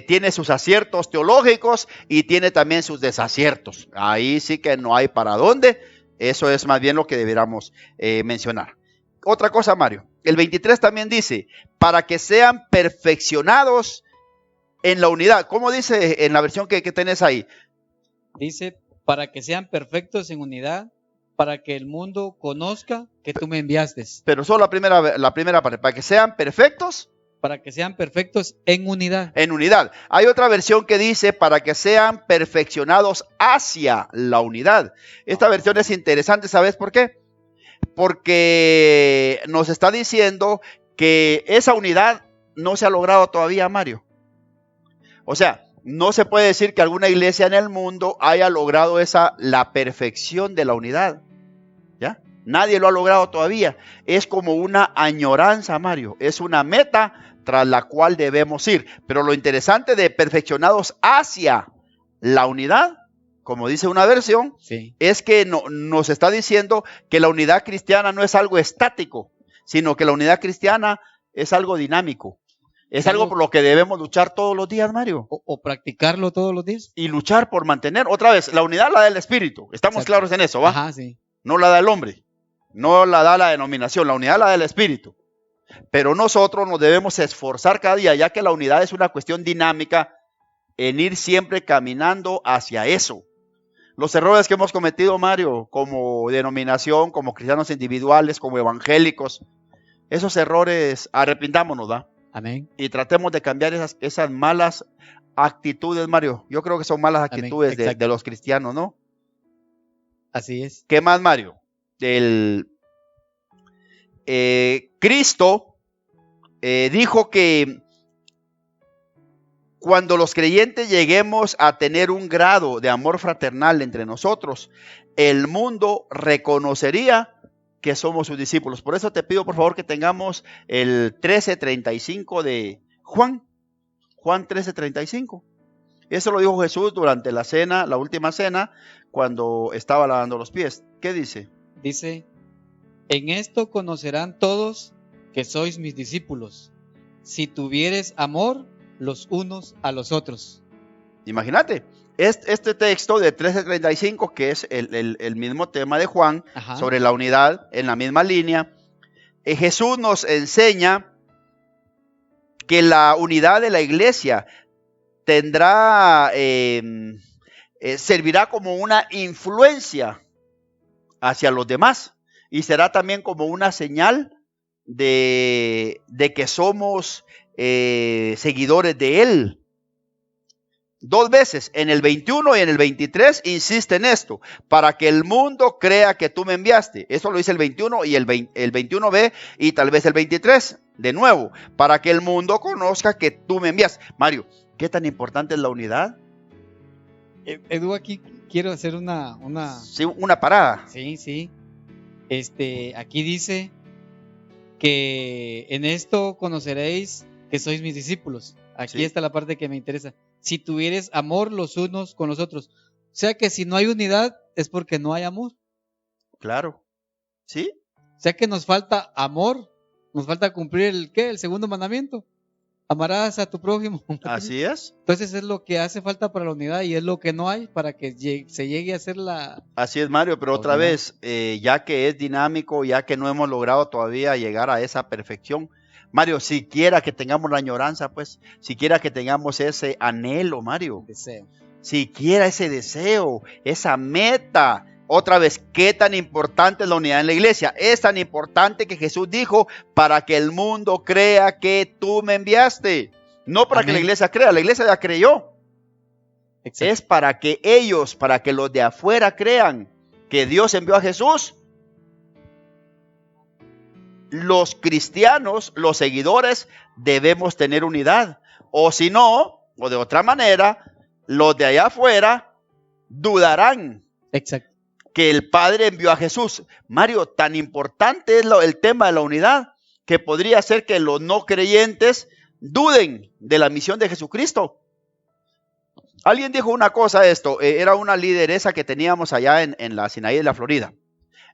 tiene sus aciertos teológicos y tiene también sus desaciertos. Ahí sí que no hay para dónde. Eso es más bien lo que deberíamos mencionar. Otra cosa, Mario. El 23 también dice, para que sean perfeccionados en la unidad. ¿Cómo dice en la versión que tenés ahí? Dice, para que sean perfectos en unidad, para que el mundo conozca que tú me enviaste. Pero solo la primera parte. Para que sean perfectos. Para que sean perfectos en unidad. En unidad. Hay otra versión que dice para que sean perfeccionados hacia la unidad. Esta versión es interesante, ¿sabes por qué? Porque nos está diciendo que esa unidad no se ha logrado todavía, Mario. O sea, no se puede decir que alguna iglesia en el mundo haya logrado la perfección de la unidad. ¿Ya? Nadie lo ha logrado todavía. Es como una añoranza, Mario. Es una meta tras la cual debemos ir. Pero lo interesante de perfeccionados hacia la unidad, como dice una versión, Sí. es que nos está diciendo que la unidad cristiana no es algo estático, sino que la unidad cristiana es algo dinámico. Es algo por lo que debemos luchar todos los días, Mario. O practicarlo todos los días. Y luchar por mantener, otra vez, la unidad la da el Espíritu. Estamos Exacto. claros en eso, ¿va? Ajá, sí. No la da el hombre, no la da la denominación, la unidad la da el Espíritu. Pero nosotros nos debemos esforzar cada día, ya que la unidad es una cuestión dinámica, en ir siempre caminando hacia eso. Los errores que hemos cometido, Mario, como denominación, como cristianos individuales, como evangélicos, esos errores, arrepintámonos, ¿da? Amén. Y tratemos de cambiar esas malas actitudes, Mario. Yo creo que son malas actitudes de los cristianos, ¿no? Así es. ¿Qué más, Mario? Cristo dijo que cuando los creyentes lleguemos a tener un grado de amor fraternal entre nosotros, el mundo reconocería que somos sus discípulos. Por eso te pido, por favor, que tengamos el 13:35 de Juan 13:35. Eso lo dijo Jesús durante la cena, la última cena, cuando estaba lavando los pies. ¿Qué dice? Dice, en esto conocerán todos que sois mis discípulos, si tuvieres amor los unos a los otros. Imagínate, este texto de 13:35, que es el mismo tema de Juan, Ajá. sobre la unidad, en la misma línea, Jesús nos enseña que la unidad de la iglesia tendrá servirá como una influencia hacia los demás y será también como una señal de que somos seguidores de Él. 2 veces, en el 21 y en el 23, insiste en esto, para que el mundo crea que tú me enviaste. Eso lo dice el 21 y el 21b y tal vez el 23, de nuevo, para que el mundo conozca que tú me envías. Mario, ¿qué tan importante es la unidad? Edu, aquí quiero hacer una... Sí, una parada. Sí. Aquí dice que en esto conoceréis que sois mis discípulos. Aquí Sí. está la parte que me interesa. Si tuvieres amor los unos con los otros. O sea que si no hay unidad es porque no hay amor. Claro. ¿Sí? O sea que nos falta amor. Nos falta cumplir el segundo mandamiento. Amarás a tu prójimo. Así es. Entonces es lo que hace falta para la unidad y es lo que no hay para que se llegue a hacer la... Así es, Mario, pero otra unidad. vez, ya que es dinámico, ya que no hemos logrado todavía llegar a esa perfección, Mario, siquiera que tengamos la añoranza, pues, siquiera que tengamos ese anhelo, Mario, Deseo. siquiera ese deseo, esa meta. Otra vez, ¿qué tan importante es la unidad en la iglesia? Es tan importante que Jesús dijo, para que el mundo crea que tú me enviaste. No para que la Amén. iglesia crea, la iglesia ya creyó. Exacto. Es para que ellos, para que los de afuera crean que Dios envió a Jesús. Los cristianos, los seguidores, debemos tener unidad. O si no, o de otra manera, los de allá afuera dudarán Exacto. que el Padre envió a Jesús. Mario, tan importante es el tema de la unidad que podría ser que los no creyentes duden de la misión de Jesucristo. Alguien dijo una cosa esto, era una lideresa que teníamos allá en la Sinaí de la Florida.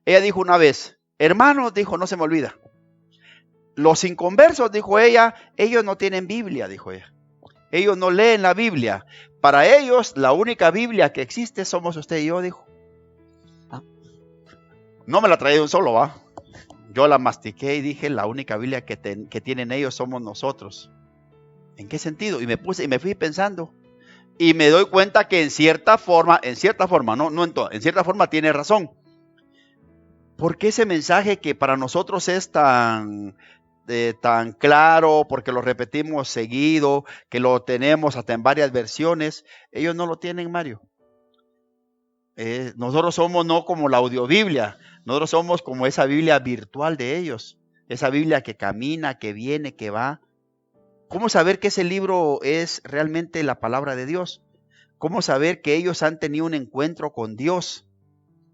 Ella dijo una vez, hermanos, dijo, no se me olvida, los inconversos, dijo ella, ellos no tienen Biblia, dijo ella. Ellos no leen la Biblia. Para ellos, la única Biblia que existe somos usted y yo, dijo. No me la traí de un solo, ¿va? Yo la mastiqué y dije, la única Biblia que tienen ellos somos nosotros. ¿En qué sentido? Y me fui pensando. Y me doy cuenta que en cierta forma, no en toda, en cierta forma tiene razón. Porque ese mensaje que para nosotros es tan claro, porque lo repetimos seguido, que lo tenemos hasta en varias versiones, ellos no lo tienen, Mario. Nosotros somos no como la audiobiblia, nosotros somos como esa Biblia virtual de ellos, esa Biblia que camina, que viene, que va. ¿Cómo saber que ese libro es realmente la palabra de Dios? ¿Cómo saber que ellos han tenido un encuentro con Dios?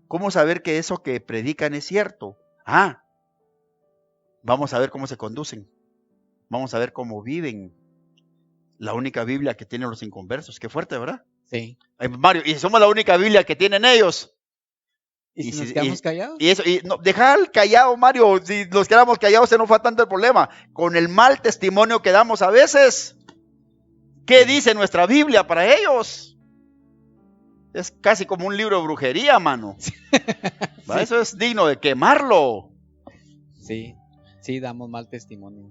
¿Cómo saber que eso que predican es cierto? Vamos a ver cómo se conducen. Vamos a ver cómo viven. La única Biblia que tienen los inconversos. Qué fuerte, ¿verdad? Sí. Mario, y somos la única Biblia que tienen ellos. ¿Y si nos quedamos callados? Y no, dejar callado, Mario. Si nos quedamos callados, se nos fue tanto el problema. Con el mal testimonio que damos a veces. ¿Qué dice nuestra Biblia para ellos? Es casi como un libro de brujería, mano. Sí. Eso es digno de quemarlo. Sí, damos mal testimonio.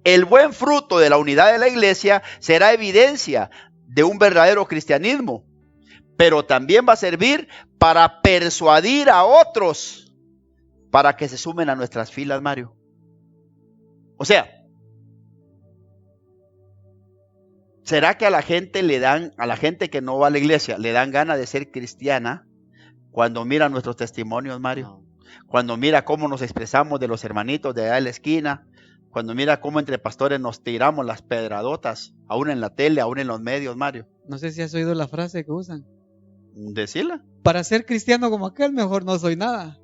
El buen fruto de la unidad de la iglesia será evidencia de un verdadero cristianismo, pero también va a servir para persuadir a otros para que se sumen a nuestras filas, Mario. O sea, ¿será que a la gente que no va a la iglesia, le dan ganas de ser cristiana cuando mira nuestros testimonios, Mario? No. Cuando mira cómo nos expresamos de los hermanitos de allá en la esquina, cuando mira cómo entre pastores nos tiramos las pedradotas, aún en la tele, aún en los medios, Mario. No sé si has oído la frase que usan. Decila. Para ser cristiano como aquel, mejor no soy nada.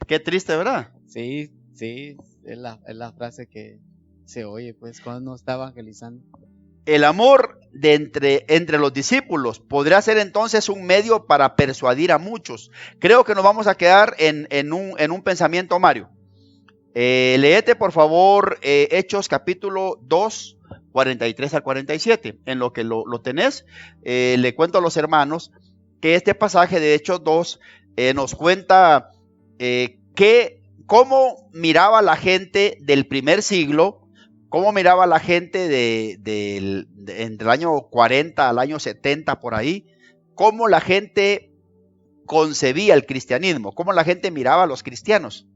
Qué triste, ¿verdad? Sí, es la frase que se oye, pues, cuando uno está evangelizando. El amor entre los discípulos podría ser entonces un medio para persuadir a muchos. Creo que nos vamos a quedar en un pensamiento, Mario. Léete por favor Hechos capítulo 2, 43 al 47. En lo que lo tenés, le cuento a los hermanos que este pasaje de Hechos 2 nos cuenta cómo miraba la gente del primer siglo. ¿Cómo miraba la gente entre el año 40 al año 70 por ahí? cómo la gente concebía el cristianismo, cómo la gente miraba a los cristianos.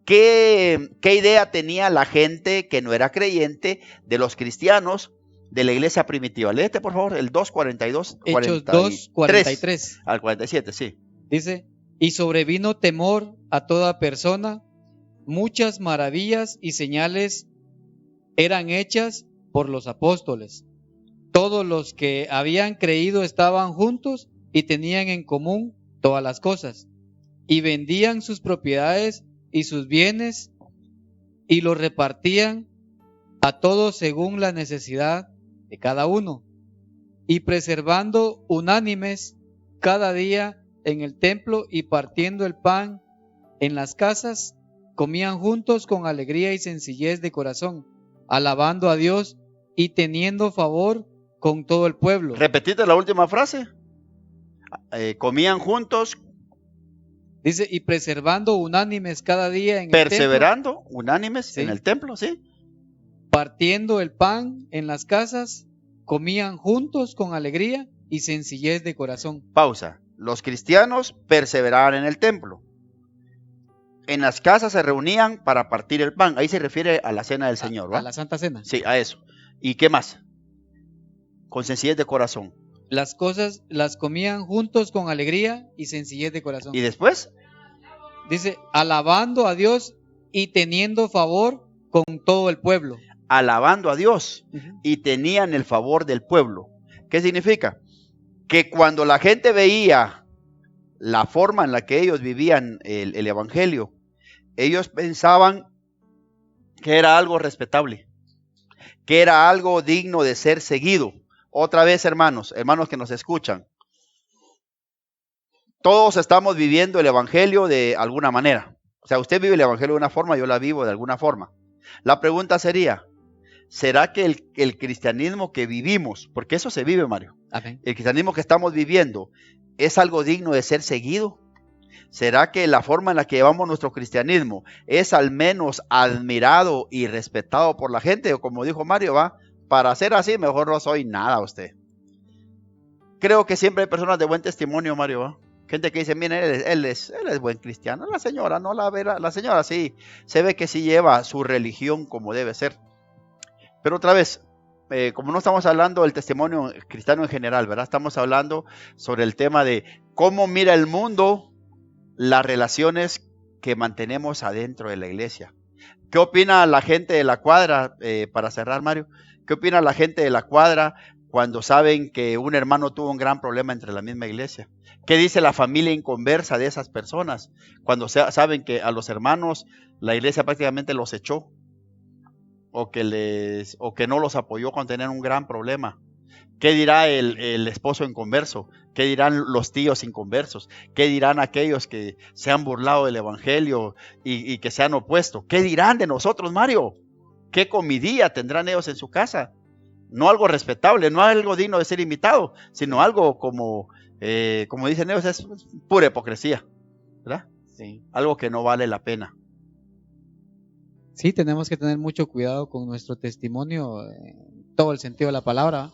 ¿Qué idea tenía la gente que no era creyente de los cristianos de la iglesia primitiva? Léete, por favor, el 2:42. Hechos 2:43. Al 47, sí. Dice, y sobrevino temor a toda persona, muchas maravillas y señales eran hechas por los apóstoles. Todos los que habían creído estaban juntos y tenían en común todas las cosas, y vendían sus propiedades y sus bienes, y los repartían a todos según la necesidad de cada uno, y preservando unánimes cada día en el templo y partiendo el pan en las casas, comían juntos con alegría y sencillez de corazón, alabando a Dios y teniendo favor con todo el pueblo. Repetite la última frase. Comían juntos. Dice, y preservando unánimes cada día en perseverando, el templo, unánimes sí, en el templo, ¿sí? partiendo el pan en las casas, comían juntos con alegría y sencillez de corazón. Pausa. Los cristianos perseveraban en el templo. En las casas se reunían para partir el pan. Ahí se refiere a la cena del Señor, ¿va? A la Santa Cena. Sí, a eso. ¿Y qué más? Con sencillez de corazón. Las cosas las comían juntos con alegría y sencillez de corazón. ¿Y después? Dice, alabando a Dios y teniendo favor con todo el pueblo. Alabando a Dios y tenían el favor del pueblo. ¿Qué significa? Que cuando la gente veía la forma en la que ellos vivían el evangelio, ellos pensaban que era algo respetable, que era algo digno de ser seguido. Otra vez, hermanos que nos escuchan, todos estamos viviendo el evangelio de alguna manera. O sea, usted vive el evangelio de una forma, yo la vivo de alguna forma. La pregunta sería, ¿será que el cristianismo que vivimos, porque eso se vive, Mario, Amén, el cristianismo que estamos viviendo es algo digno de ser seguido? ¿Será que la forma en la que llevamos nuestro cristianismo es al menos admirado y respetado por la gente? O como dijo Mario, va, para ser así mejor no soy nada usted. Creo que siempre hay personas de buen testimonio, Mario, ¿va? Gente que dice, mire, él es buen cristiano. La señora no la ve, la señora sí, se ve que sí lleva su religión como debe ser. Pero otra vez, como no estamos hablando del testimonio cristiano en general, ¿verdad? Estamos hablando sobre el tema de cómo mira el mundo las relaciones que mantenemos adentro de la iglesia. ¿Qué opina la gente de la cuadra, para cerrar, Mario? ¿Qué opina la gente de la cuadra cuando saben que un hermano tuvo un gran problema entre la misma iglesia? ¿Qué dice la familia inconversa de esas personas cuando saben que a los hermanos la iglesia prácticamente los echó? O que no los apoyó cuando tenían un gran problema. ¿Qué dirá el esposo inconverso? ¿Qué dirán los tíos inconversos? ¿Qué dirán aquellos que se han burlado del evangelio y que se han opuesto? ¿Qué dirán de nosotros, Mario? ¿Qué comidilla tendrán ellos en su casa? No algo respetable, no algo digno de ser imitado, sino algo como dicen ellos, es pura hipocresía, ¿verdad? sí. Algo que no vale la pena. Sí, tenemos que tener mucho cuidado con nuestro testimonio, en todo el sentido de la palabra,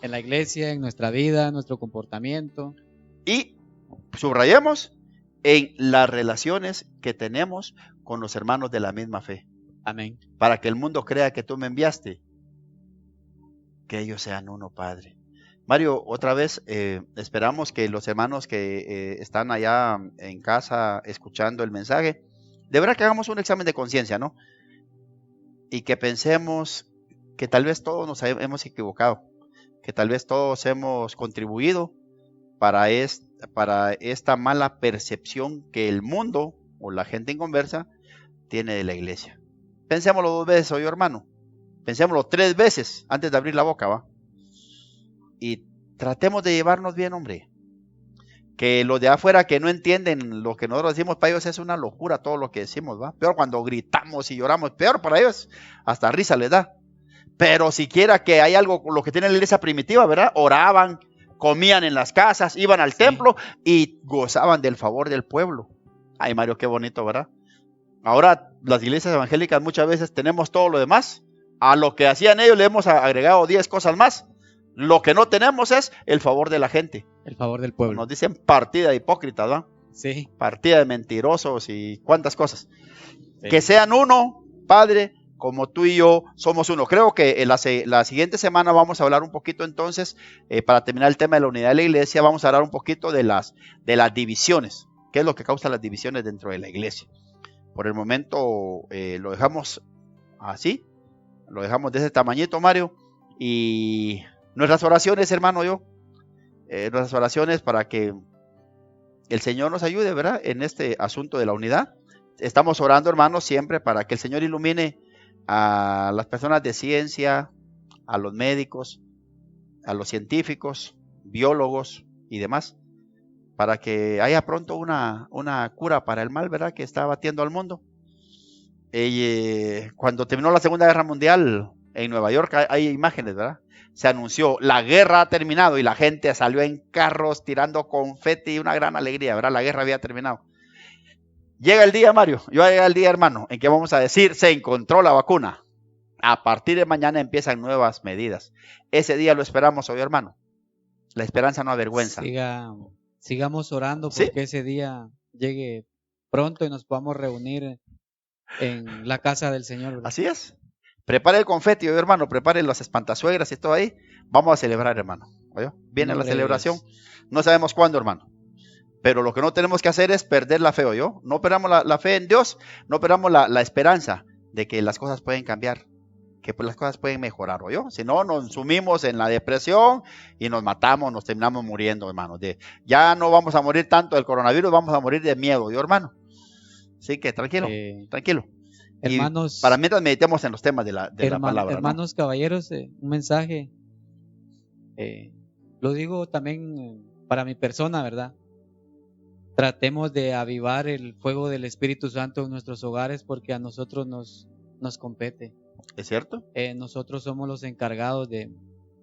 en la iglesia, en nuestra vida, en nuestro comportamiento. Y subrayemos en las relaciones que tenemos con los hermanos de la misma fe. Amén. Para que el mundo crea que tú me enviaste, que ellos sean uno, Padre. Mario, otra vez, esperamos que los hermanos que están allá en casa escuchando el mensaje, de verdad que hagamos un examen de conciencia, ¿no? Y que pensemos que tal vez todos nos hemos equivocado, que tal vez todos hemos contribuido para esta mala percepción que el mundo o la gente inconversa tiene de la iglesia. Pensémoslo 2 veces, oye hermano, pensémoslo 3 veces antes de abrir la boca, ¿va? Y tratemos de llevarnos bien, hombre. Que los de afuera que no entienden lo que nosotros decimos, para ellos es una locura todo lo que decimos, ¿va? Peor cuando gritamos y lloramos, peor para ellos, hasta risa les da. Pero siquiera que hay algo, lo que tiene la iglesia primitiva, ¿verdad? Oraban, comían en las casas, iban al templo y gozaban del favor del pueblo. Ay, Mario, qué bonito, ¿verdad? Ahora las iglesias evangélicas muchas veces tenemos todo lo demás. A lo que hacían ellos le hemos agregado 10 cosas más. Lo que no tenemos es el favor de la gente. El favor del pueblo. Nos dicen partida de hipócritas, ¿va? Sí. Partida de mentirosos y cuántas cosas. Sí. Que sean uno, Padre, como tú y yo somos uno. Creo que en la siguiente semana vamos a hablar un poquito entonces, para terminar el tema de la unidad de la iglesia, vamos a hablar un poquito de las divisiones. ¿Qué es lo que causa las divisiones dentro de la iglesia? Por el momento lo dejamos así, lo dejamos de ese tamañito, Mario. Y nuestras oraciones, hermano, nuestras oraciones para que el Señor nos ayude, ¿verdad? En este asunto de la unidad. Estamos orando, hermanos, siempre para que el Señor ilumine a las personas de ciencia, a los médicos, a los científicos, biólogos y demás, para que haya pronto una cura para el mal, ¿verdad? Que está batiendo al mundo. Cuando terminó la Segunda Guerra Mundial en Nueva York, hay imágenes, ¿verdad? Se anunció, la guerra ha terminado y la gente salió en carros tirando confeti y una gran alegría, ¿verdad? La guerra había terminado. Llega el día, Mario, llega el día, hermano, en que vamos a decir, se encontró la vacuna. A partir de mañana empiezan nuevas medidas. Ese día lo esperamos hoy, hermano. La esperanza no avergüenza. Sigamos orando ¿Sí? porque ese día llegue pronto y nos podamos reunir en la casa del Señor, ¿verdad? Así es. Prepare el confeti, hermano, prepare las espantasuegras y todo ahí. Vamos a celebrar, hermano. ¿Oyó? Viene la celebración. No sabemos cuándo, hermano. Pero lo que no tenemos que hacer es perder la fe, ¿oyó? No perdamos la fe en Dios, no perdamos la esperanza de que las cosas pueden cambiar, que pues las cosas pueden mejorar, ¿oyó? Si no, nos sumimos en la depresión y nos matamos, nos terminamos muriendo, hermano. Ya no vamos a morir tanto del coronavirus, vamos a morir de miedo, ¿oyó, hermano? Así que tranquilo, tranquilo. Hermanos, y para mientras meditemos en los temas de la palabra. Hermanos, ¿no? Caballeros, un mensaje. Lo digo también para mi persona, ¿verdad? Tratemos de avivar el fuego del Espíritu Santo en nuestros hogares porque a nosotros nos compete. ¿Es cierto? Nosotros somos los encargados de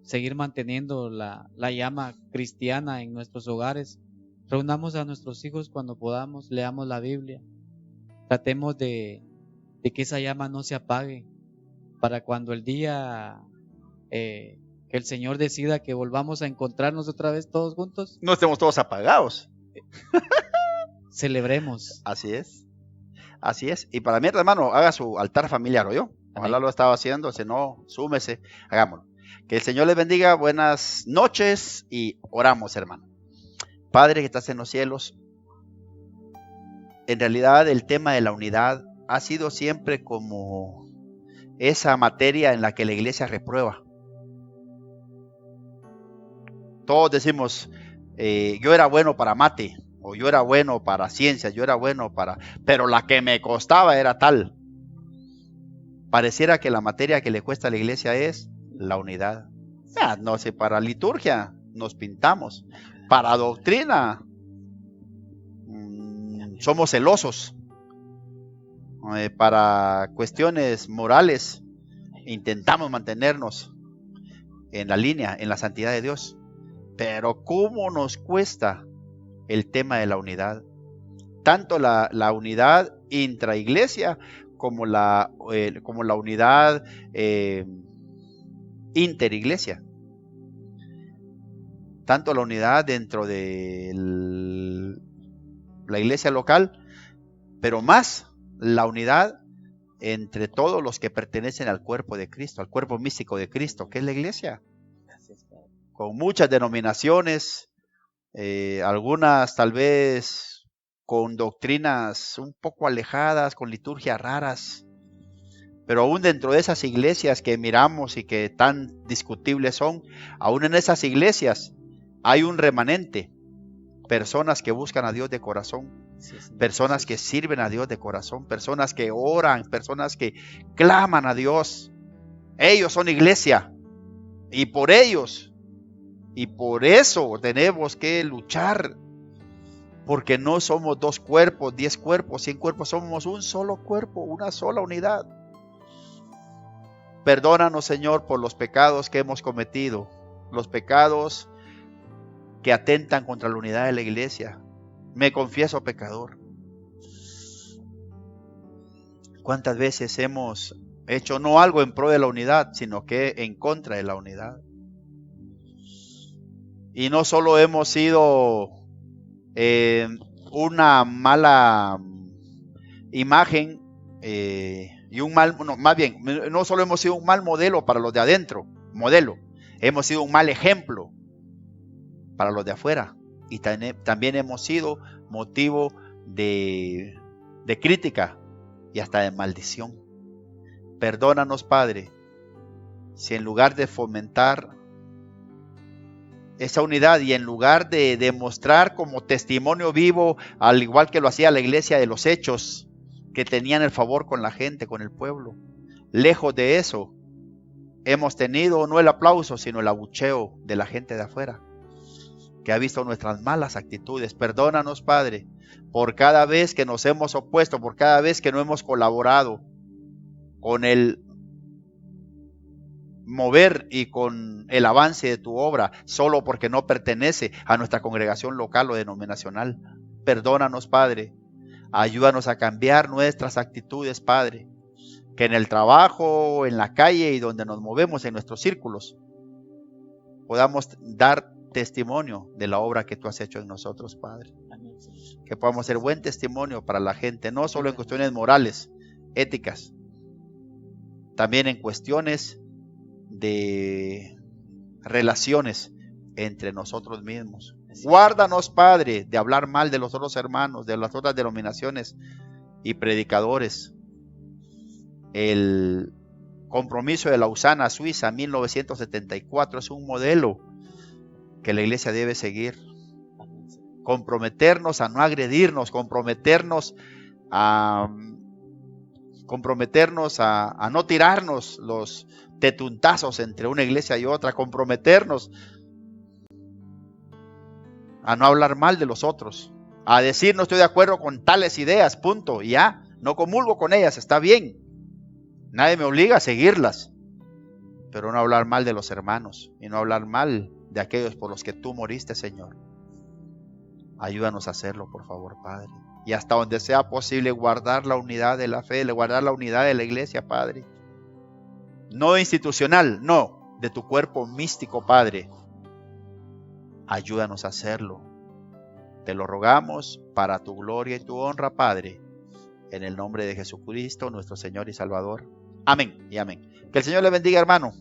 seguir manteniendo la llama cristiana en nuestros hogares. Reunamos a nuestros hijos cuando podamos, leamos la Biblia. Tratemos de que esa llama no se apague para cuando el día que el Señor decida que volvamos a encontrarnos otra vez todos juntos, no estemos todos apagados. Celebremos. Así es. Así es. Y para mí, hermano, haga su altar familiar, ¿oyó? Ojalá lo estaba haciendo, si no, súmese, hagámoslo. Que el Señor les bendiga, buenas noches y oramos, hermano. Padre que estás en los cielos, en realidad el tema de la unidad ha sido siempre como esa materia en la que la iglesia reprueba. Todos decimos, yo era bueno para mate, o yo era bueno para ciencias, yo era bueno para... Pero la que me costaba era tal. Pareciera que la materia que le cuesta a la iglesia es la unidad. No sé, para liturgia nos pintamos. Para doctrina somos celosos. Para cuestiones morales intentamos mantenernos en la línea, en la santidad de Dios. Pero ¿cómo nos cuesta el tema de la unidad? Tanto la unidad intraiglesia como la unidad interiglesia. Tanto la unidad dentro de la iglesia local, pero más la unidad entre todos los que pertenecen al cuerpo de Cristo, al cuerpo místico de Cristo, que es la iglesia. Con muchas denominaciones, algunas tal vez con doctrinas un poco alejadas, con liturgias raras, pero aún dentro de esas iglesias que miramos y que tan discutibles son, aún en esas iglesias hay un remanente, personas que buscan a Dios de corazón, personas que sirven a Dios de corazón, personas que oran, personas que claman a Dios. Ellos son iglesia y por ellos y por eso tenemos que luchar, porque no somos 2 cuerpos, 10 cuerpos, 100 cuerpos, somos un solo cuerpo, una sola unidad. Perdónanos, Señor, por los pecados que hemos cometido, los pecados que atentan contra la unidad de la iglesia. Me confieso pecador. ¿Cuántas veces hemos hecho no algo en pro de la unidad, sino que en contra de la unidad? Y no solo hemos sido una mala imagen y un mal, no, más bien, no solo hemos sido un mal modelo para los de adentro, hemos sido un mal ejemplo para los de afuera. Y también hemos sido motivo de crítica y hasta de maldición. Perdónanos, Padre, si en lugar de fomentar esa unidad y en lugar de demostrar como testimonio vivo, al igual que lo hacía la iglesia de los Hechos, que tenían el favor con la gente, con el pueblo, lejos de eso, hemos tenido no el aplauso, sino el abucheo de la gente de afuera, que ha visto nuestras malas actitudes. Perdónanos, Padre, por cada vez que nos hemos opuesto, por cada vez que no hemos colaborado con el mover y con el avance de tu obra, solo porque no pertenece a nuestra congregación local o denominacional. Perdónanos, Padre. Ayúdanos a cambiar nuestras actitudes, Padre. Que en el trabajo, en la calle y donde nos movemos en nuestros círculos, podamos dar testimonio de la obra que tú has hecho en nosotros, Padre. Que podamos ser buen testimonio para la gente, no solo en cuestiones morales, éticas, también en cuestiones de relaciones entre nosotros mismos. Guárdanos, Padre, de hablar mal de los otros hermanos, de las otras denominaciones y predicadores. El compromiso de Lausana, Suiza, 1974, es un modelo que la iglesia debe seguir. Comprometernos a no agredirnos, comprometernos a no tirarnos los tetuntazos entre una iglesia y otra, comprometernos a no hablar mal de los otros, a decir no estoy de acuerdo con tales ideas, punto, y ya, no comulgo con ellas, está bien, nadie me obliga a seguirlas, pero no hablar mal de los hermanos y no hablar mal de aquellos por los que tú moriste, Señor. Ayúdanos a hacerlo, por favor, Padre. Y hasta donde sea posible guardar la unidad de la fe, guardar la unidad de la iglesia, Padre. No institucional, no, de tu cuerpo místico, Padre. Ayúdanos a hacerlo. Te lo rogamos para tu gloria y tu honra, Padre. En el nombre de Jesucristo, nuestro Señor y Salvador. Amén y amén. Que el Señor le bendiga, hermano.